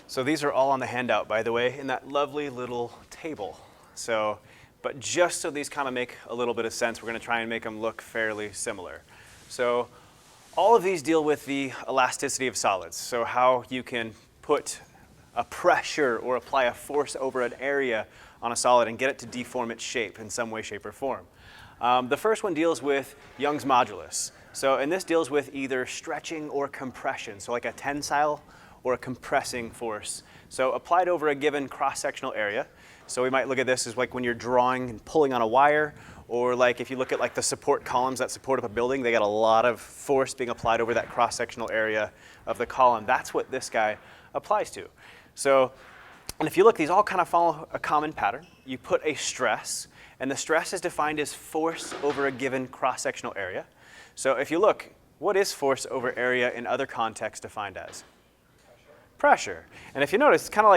So these are all on the handout, by the way, in that lovely little table. So, but just so these kind of make a little bit of sense, we're going to try and make them look fairly similar. So all of these deal with the elasticity of solids. So how you can put a pressure or apply a force over an area on a solid and get it to deform its shape in some way, shape, or form. The first one deals with Young's modulus. So, and this deals with either stretching or compression, so like a tensile or a compressing force. So applied over a given cross-sectional area. So we might look at this as like when you're drawing and pulling on a wire, or like if you look at like the support columns that support up a building, they got a lot of force being applied over that cross-sectional area of the column. That's what this guy applies to. So, and if you look, these all kind of follow a common pattern. You put a stress, and the stress is defined as force over a given cross-sectional area. So if you look, what is force over area in other contexts defined as? Pressure. And if you notice, it's kind of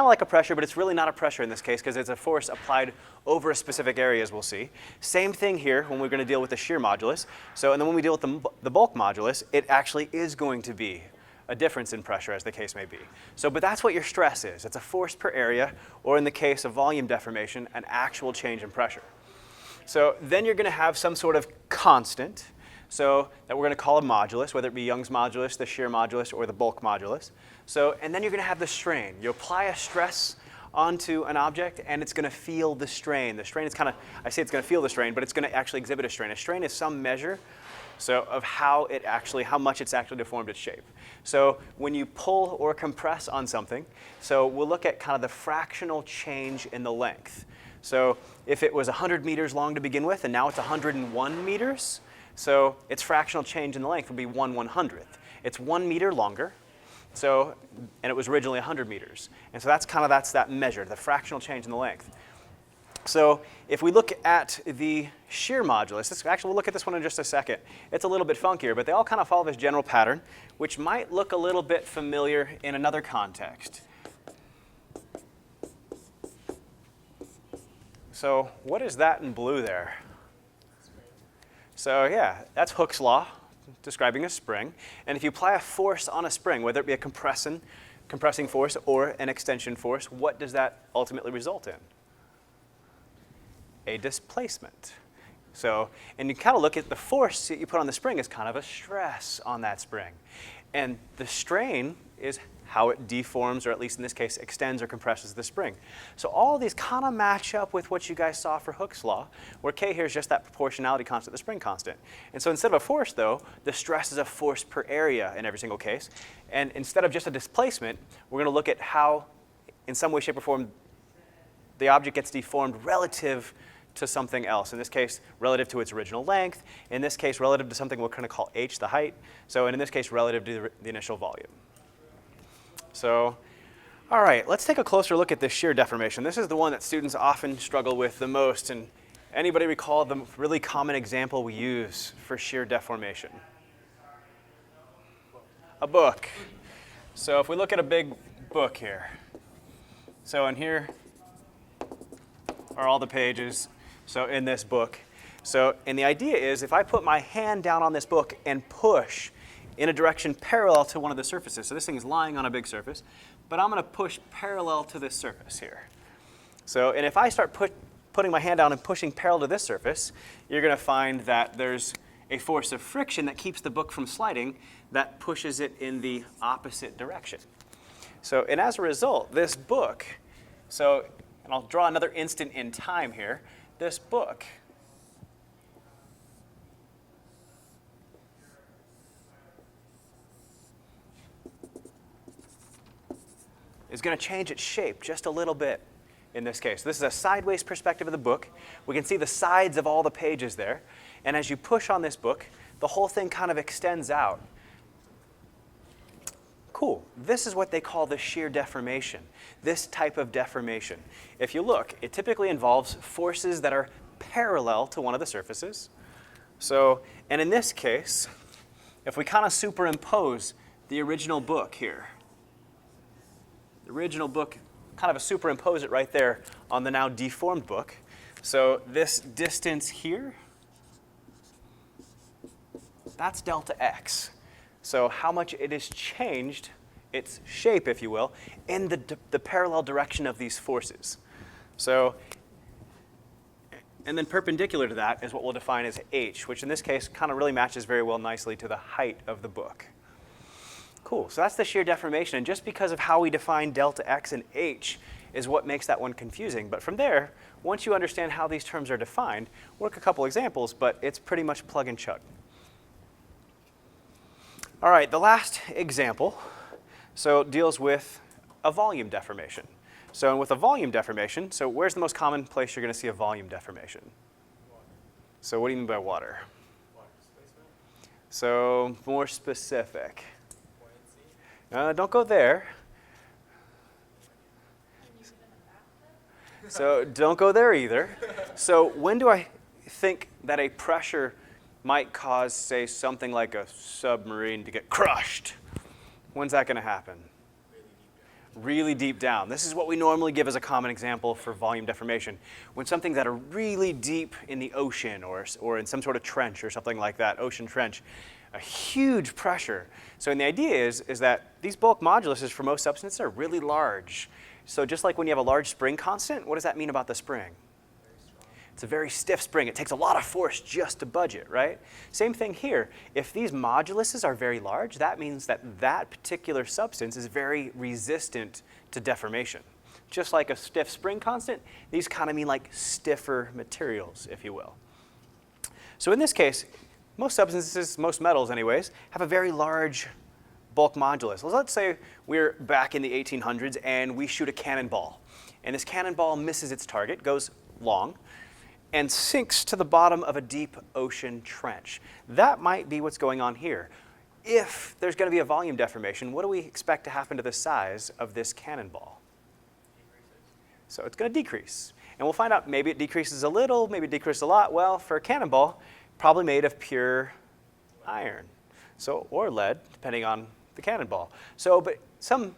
like a pressure, but it's really not a pressure in this case because it's a force applied over a specific area, as we'll see. Same thing here when we're going to deal with the shear modulus. So, and then when we deal with the bulk modulus, it actually is going to be a difference in pressure, as the case may be. So, but that's what your stress is. It's a force per area, or in the case of volume deformation, an actual change in pressure. So then you're going to have some sort of constant, so that we're going to call a modulus, whether it be Young's modulus, the shear modulus, or the bulk modulus. So, and then you're going to have the strain. You apply a stress onto an object, and it's going to feel the strain. The strain is kind of, I say it's going to feel the strain, but it's going to actually exhibit a strain. A strain is some measure of how much it's actually deformed its shape. So when you pull or compress on something, so we'll look at kind of the fractional change in the length. So if it was 100 meters long to begin with, and now it's 101 meters, so its fractional change in the length will be 1/100th. It's 1 meter longer, so, and it was originally 100 meters. And so that's that measure, the fractional change in the length. So if we look at the shear modulus, actually we'll look at this one in just a second. It's a little bit funkier, but they all kind of follow this general pattern, which might look a little bit familiar in another context. So what is that in blue there? So yeah, that's Hooke's law, describing a spring. And if you apply a force on a spring, whether it be a compressing force or an extension force, what does that ultimately result in? A displacement. So, and you kind of look at the force that you put on the spring as kind of a stress on that spring. And the strain is how it deforms, or at least in this case, extends or compresses the spring. So all of these kind of match up with what you guys saw for Hooke's law, where K here is just that proportionality constant, the spring constant. And so instead of a force, though, the stress is a force per area in every single case. And instead of just a displacement, we're going to look at how, in some way, shape, or form, the object gets deformed relative to something else. In this case, relative to its original length. In this case, relative to something we're going to call h, the height. So, and in this case, relative to the initial volume. So, all right, let's take a closer look at this shear deformation. This is the one that students often struggle with the most. And anybody recall the really common example we use for shear deformation? A book. So if we look at a big book here. So in here are all the pages. So in this book. So, and the idea is if I put my hand down on this book and push in a direction parallel to one of the surfaces. So this thing is lying on a big surface, but I'm going to push parallel to this surface here. So, and if I start putting my hand down and pushing parallel to this surface, you're going to find that there's a force of friction that keeps the book from sliding that pushes it in the opposite direction. So, and as a result, this book, so, and I'll draw another instant in time here, this book is going to change its shape just a little bit in this case. This is a sideways perspective of the book. We can see the sides of all the pages there. And as you push on this book, the whole thing kind of extends out. Cool. This is what they call the shear deformation, this type of deformation. If you look, it typically involves forces that are parallel to one of the surfaces. So, and in this case, if we kind of superimpose the original book here, the original book, kind of superimpose it right there on the now deformed book. So this distance here, that's delta x. So how much it is changed its shape, if you will, in the parallel direction of these forces. So, and then perpendicular to that is what we'll define as h, which in this case kind of really matches very well nicely to the height of the book. Cool, so that's the shear deformation, and just because of how we define delta x and h is what makes that one confusing. But from there, once you understand how these terms are defined, work a couple examples, but it's pretty much plug and chug. All right, the last example deals with a volume deformation. So with a volume deformation, so where's the most common place you're going to see a volume deformation? Water. So what do you mean by water? Water displacement. So more specific. Buoyancy. Don't go there. So don't go there either. So when do I think that a pressure might cause, say, something like a submarine to get crushed? When's that going to happen? Really deep down. This is what we normally give as a common example for volume deformation. When something's at a really deep in the ocean or in some sort of trench or something like that, ocean trench, a huge pressure. So and the idea is that these bulk moduluses for most substances are really large. So just like when you have a large spring constant, what does that mean about the spring? It's a very stiff spring. It takes a lot of force just to budge it, right? Same thing here. If these moduluses are very large, that means that that particular substance is very resistant to deformation. Just like a stiff spring constant, these kind of mean like stiffer materials, if you will. So in this case, most substances, most metals anyways, have a very large bulk modulus. Well, let's say we're back in the 1800s and we shoot a cannonball. And this cannonball misses its target, goes long, and sinks to the bottom of a deep ocean trench. That might be what's going on here. If there's going to be a volume deformation, what do we expect to happen to the size of this cannonball? So it's going to decrease. And we'll find out maybe it decreases a little, maybe it decreases a lot. Well, for a cannonball, probably made of pure iron, or lead, depending on the cannonball. But some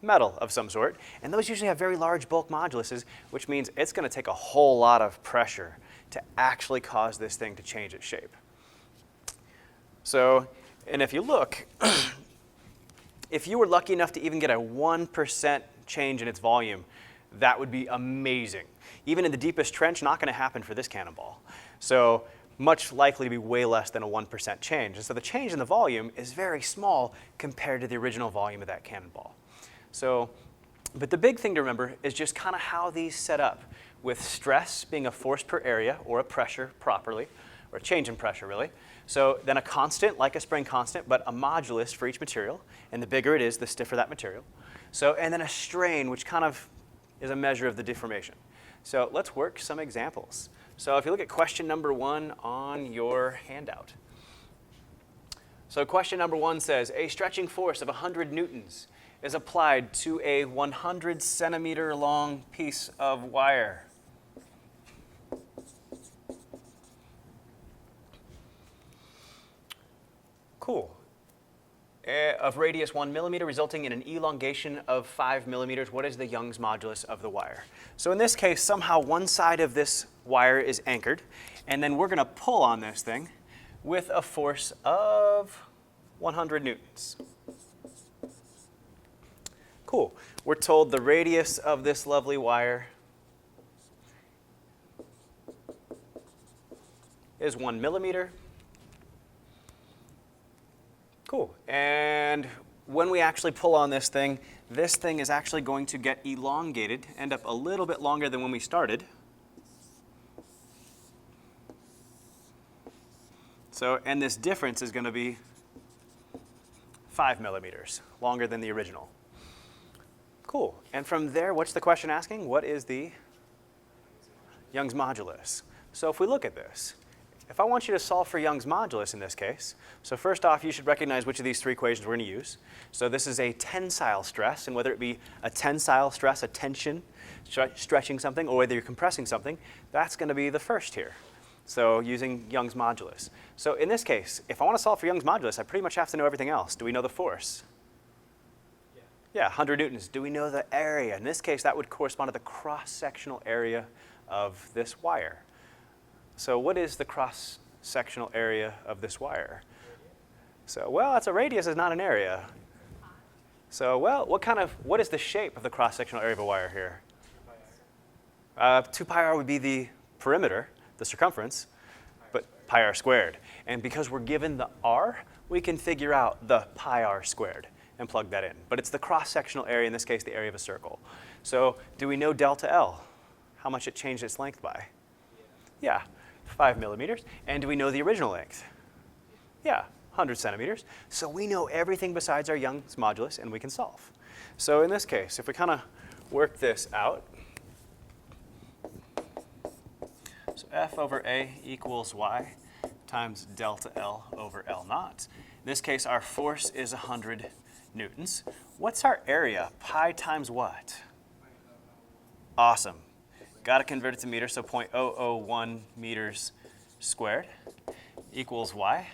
metal of some sort, and those usually have very large bulk moduluses, which means it's going to take a whole lot of pressure to actually cause this thing to change its shape. So, and if you look, if you were lucky enough to even get a 1% change in its volume, that would be amazing. Even in the deepest trench, not going to happen for this cannonball. So much likely to be way less than a 1% change. And so the change in the volume is very small compared to the original volume of that cannonball. So, but the big thing to remember is just kind of how these set up, with stress being a force per area, or a pressure properly, or a change in pressure really. So then a constant, like a spring constant, but a modulus for each material, and the bigger it is, the stiffer that material. So, and then a strain, which kind of is a measure of the deformation. So let's work some examples. So if you look at question number 1 on your handout. So question number 1 says, a stretching force of 100 newtons is applied to a 100 centimeter long piece of wire. Cool. Of radius 1 millimeter, resulting in an elongation of 5 millimeters. What is the Young's modulus of the wire? So in this case, somehow one side of this wire is anchored, and then we're going to pull on this thing with a force of 100 newtons. Cool. We're told the radius of this lovely wire is 1 millimeter. Cool. And when we actually pull on this thing is actually going to get elongated, end up a little bit longer than when we started. So, and this difference is going to be 5 millimeters, longer than the original. Cool. And from there, what's the question asking? What is the Young's modulus? So if we look at this, if I want you to solve for Young's modulus in this case, so first off, you should recognize which of these 3 equations we're going to use. So this is a tensile stress, and whether it be a tensile stress, a tension, stretching something, or whether you're compressing something, that's going to be the first here. So using Young's modulus. So in this case, if I want to solve for Young's modulus, I pretty much have to know everything else. Do we know the force? Yeah, 100 newtons. Do we know the area? In this case, that would correspond to the cross-sectional area of this wire. So what is the cross-sectional area of this wire? So, well, that's a radius is not an area. So, well, what is the shape of the cross-sectional area of a wire here? 2 pi r would be the perimeter, the circumference, but pi r squared. And because we're given the r, we can figure out the pi r squared and plug that in. But it's the cross-sectional area, in this case, the area of a circle. So do we know delta L, how much it changed its length by? Yeah, 5 millimeters. And do we know the original length? Yeah, 100 centimeters. So we know everything besides our Young's modulus, and we can solve. So in this case, if we kind of work this out, so F over A equals Y times delta L over L naught. In this case, our force is 100 newtons. What's our area? Pi times what? Awesome. Got to convert it to meters, so 0.001 meters squared equals Y.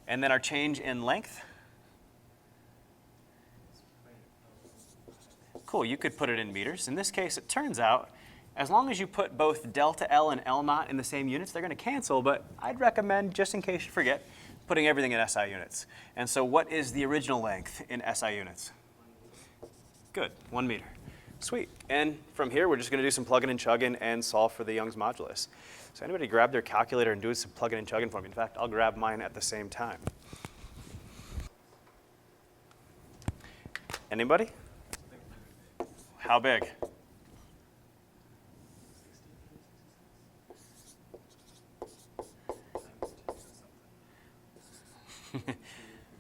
And then our change in length? Cool, you could put it in meters. In this case, it turns out, as long as you put both delta L and L naught in the same units, they're going to cancel, but I'd recommend, just in case you forget, putting everything in SI units. And so what is the original length in SI units? Good, 1 meter. Sweet. And from here, we're just going to do some plugging and chugging and solve for the Young's modulus. So anybody grab their calculator and do some plugging and chugging for me? In fact, I'll grab mine at the same time. Anybody? How big?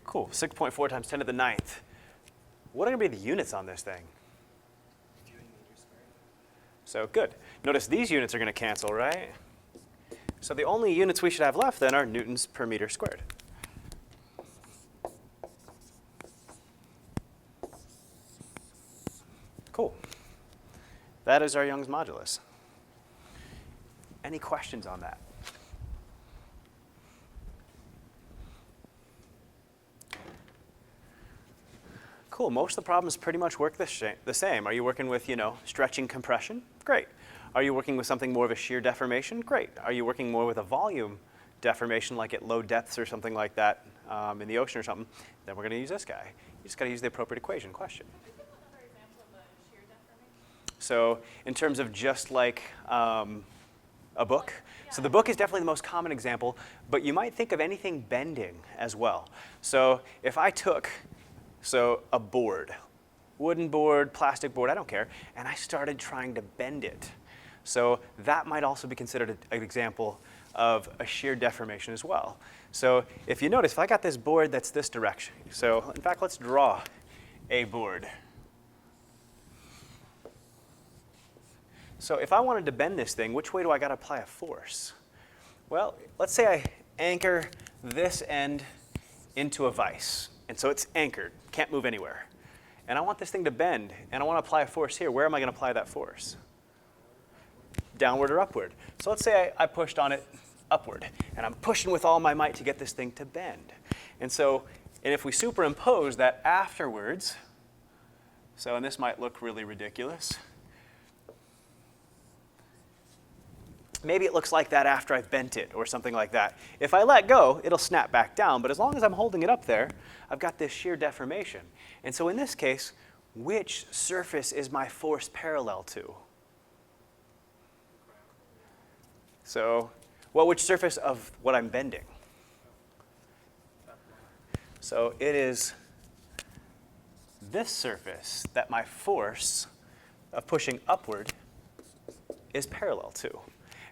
Cool, 6.4 times 10 to the 9th. What are going to be the units on this thing? So good. Notice these units are going to cancel, right? So the only units we should have left then are newtons per meter squared. Cool. That is our Young's modulus. Any questions on that? Cool, most of the problems pretty much work the same. Are you working with, stretching compression? Great. Are you working with something more of a shear deformation? Great. Are you working more with a volume deformation, like at low depths or something like that in the ocean or something? Then we're going to use this guy. You just got to use the appropriate equation. Question. Could you give another example of a shear deformation? So in terms of just like a book. So the book is definitely the most common example, but you might think of anything bending as well. So if I took a board, wooden board, plastic board, I don't care, and I started trying to bend it. So that might also be considered an example of a shear deformation as well. So if you notice, if I got this board that's this direction, so in fact, let's draw a board. So if I wanted to bend this thing, which way do I got to apply a force? Well, let's say I anchor this end into a vise. And so it's anchored, can't move anywhere. And I want this thing to bend, and I want to apply a force here. Where am I going to apply that force? Downward or upward. So let's say I pushed on it upward, and I'm pushing with all my might to get this thing to bend. And if we superimpose that afterwards, and this might look really ridiculous. Maybe it looks like that after I've bent it or something like that. If I let go, it'll snap back down. But as long as I'm holding it up there, I've got this shear deformation. And so in this case, which surface is my force parallel to? So, which surface of what I'm bending? So it is this surface that my force of pushing upward is parallel to.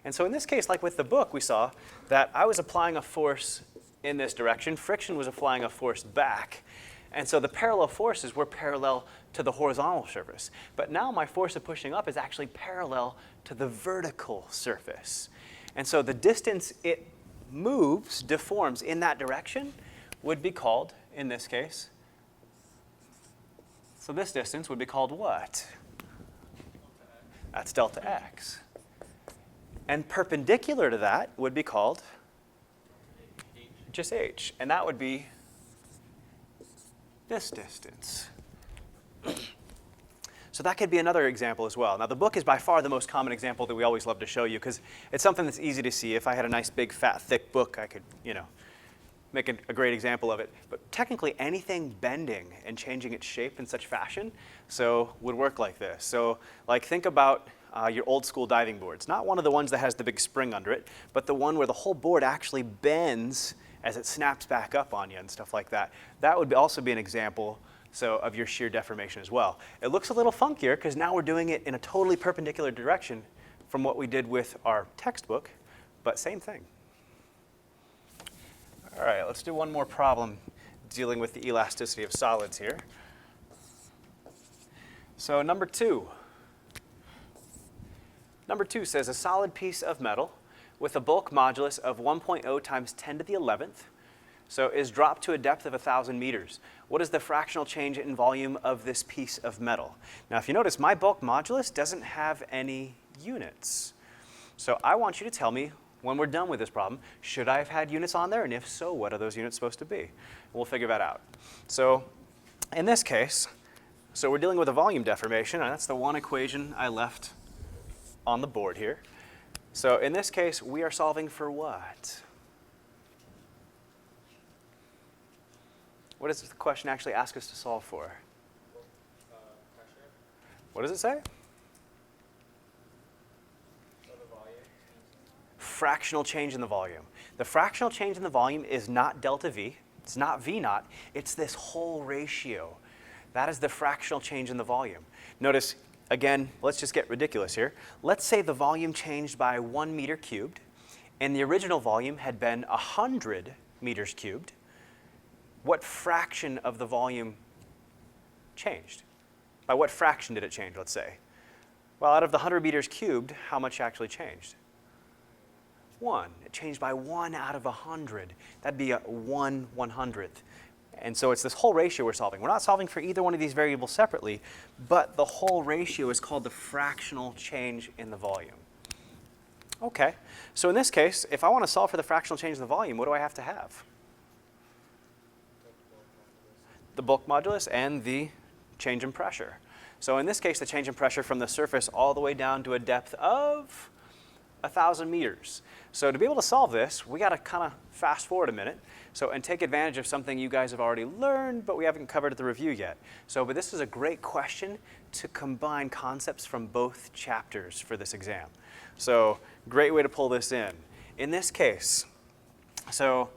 And so in this case, like with the book, we saw that I was applying a force in this direction. Friction was applying a force back. And so the parallel forces were parallel to the horizontal surface. But now my force of pushing up is actually parallel to the vertical surface. And so the distance it moves, deforms in that direction, would be called, in this case, so this distance would be called what? That's delta x. And perpendicular to that would be called just h. And that would be this distance. So that could be another example as well. Now, the book is by far the most common example that we always love to show you because it's something that's easy to see. If I had a nice, big, fat, thick book, I could, make a great example of it. But technically, anything bending and changing its shape in such fashion would work like this. So like think about your old school diving boards. Not one of the ones that has the big spring under it, but the one where the whole board actually bends as it snaps back up on you and stuff like that. That would also be an example of your shear deformation as well. It looks a little funkier because now we're doing it in a totally perpendicular direction from what we did with our textbook, but same thing. All right, let's do one more problem dealing with the elasticity of solids here. So number 2. Number 2 says a solid piece of metal with a bulk modulus of 1.0 times 10 to the 11th, so is dropped to a depth of 1,000 meters. What is the fractional change in volume of this piece of metal? Now, if you notice, my bulk modulus doesn't have any units. So I want you to tell me, when we're done with this problem, should I have had units on there? And if so, what are those units supposed to be? We'll figure that out. So in this case, we're dealing with a volume deformation, and that's the one equation I left on the board here. So in this case, we are solving for what? What does the question actually ask us to solve for? Pressure. What does it say? So the volume. Fractional change in the volume. The fractional change in the volume is not delta V. It's not V naught. It's this whole ratio. That is the fractional change in the volume. Notice, again, let's just get ridiculous here. Let's say the volume changed by 1 meter cubed, and the original volume had been 100 meters cubed. What fraction of the volume changed? By what fraction did it change, let's say? Well, out of the 100 meters cubed, how much actually changed? 1. It changed by 1 out of 100. That'd be a 1/100th. And so it's this whole ratio we're solving. We're not solving for either one of these variables separately, but the whole ratio is called the fractional change in the volume. Okay, so in this case, if I want to solve for the fractional change in the volume, what do I have to have? The bulk modulus and the change in pressure. So in this case, the change in pressure from the surface all the way down to a depth of 1,000 meters. So to be able to solve this, we got to kind of fast forward a minute and take advantage of something you guys have already learned, but we haven't covered at the review yet. But this is a great question to combine concepts from both chapters for this exam. So great way to pull this in. In this case, you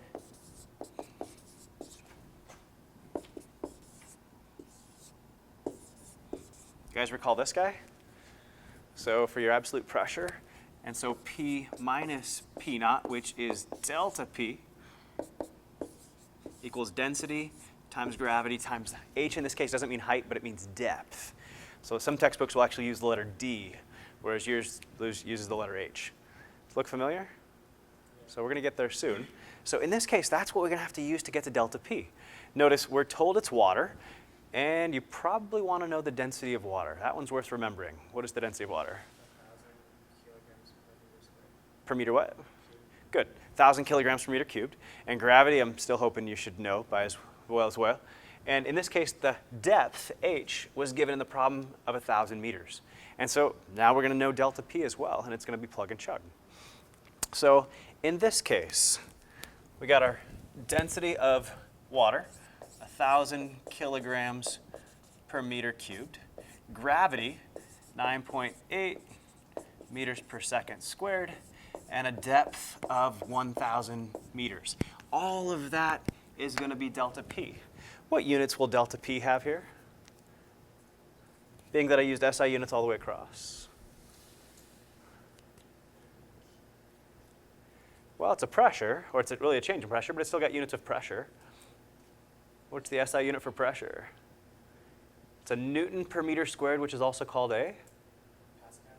guys recall this guy? So for your absolute pressure, and so P minus P naught, which is delta P, equals density times gravity times H in this case doesn't mean height, but it means depth. So some textbooks will actually use the letter D, whereas yours uses the letter H. Look familiar? So we're going to get there soon. So in this case, that's what we're going to have to use to get to delta P. Notice we're told it's water. And you probably want to know the density of water. That one's worth remembering. What is the density of water? 1,000 kilograms per meter squared. Per meter what? Good. 1,000 kilograms per meter cubed. And gravity, I'm still hoping you should know by as well. And in this case, the depth, H, was given in the problem of 1,000 meters. And so now we're going to know delta P as well, and it's going to be plug and chug. So in this case, we got our density of water, 1,000 kilograms per meter cubed. Gravity, 9.8 meters per second squared, and a depth of 1,000 meters. All of that is going to be delta P. What units will delta P have here? Being that I used SI units all the way across. Well, it's a pressure, or it's really a change in pressure, but it's still got units of pressure. What's the SI unit for pressure? It's a Newton per meter squared, which is also called a?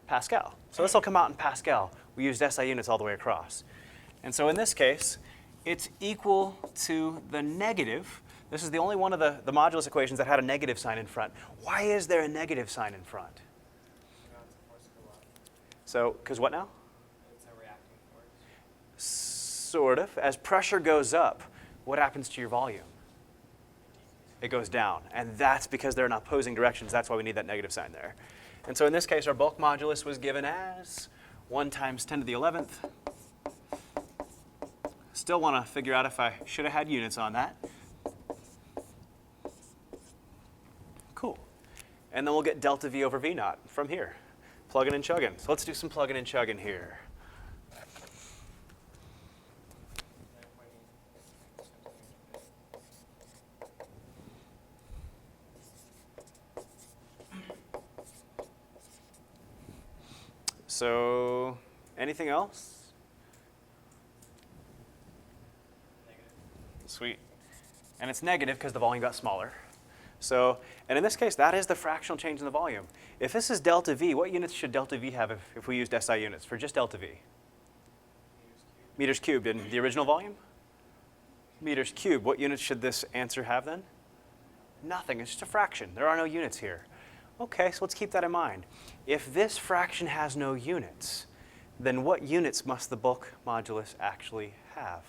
Pascal. So this will come out in Pascal. We used SI units all the way across. And so in this case, it's equal to the negative. This is the only one of the modulus equations that had a negative sign in front. Why is there a negative sign in front? Now it's a force per watt. So, because what now? It's a reacting force. Sort of. As pressure goes up, what happens to your volume? It goes down. And that's because they're in opposing directions. That's why we need that negative sign there. And so in this case, our bulk modulus was given as 1 times 10 to the 11th Still want to figure out if I should have had units on that. Cool. And then we'll get delta V over V naught from here. Plugging and chugging. So let's do some plugging and chugging here. So, anything else? Negative. Sweet. And it's negative because the volume got smaller. So, and in this case, that is the fractional change in the volume. If this is delta V, what units should delta V have if we used SI units for just delta V? Meters cubed in the original volume? Meters cubed. What units should this answer have then? Nothing. It's just a fraction. There are no units here. Okay, so let's keep that in mind. If this fraction has no units, then what units must the bulk modulus actually have?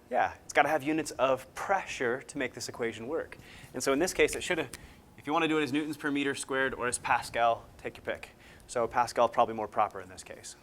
Yeah, it's got to have units of pressure to make this equation work. And so in this case, it should have, if you want to do it as newtons per meter squared or as Pascal, take your pick. So Pascal is probably more proper in this case.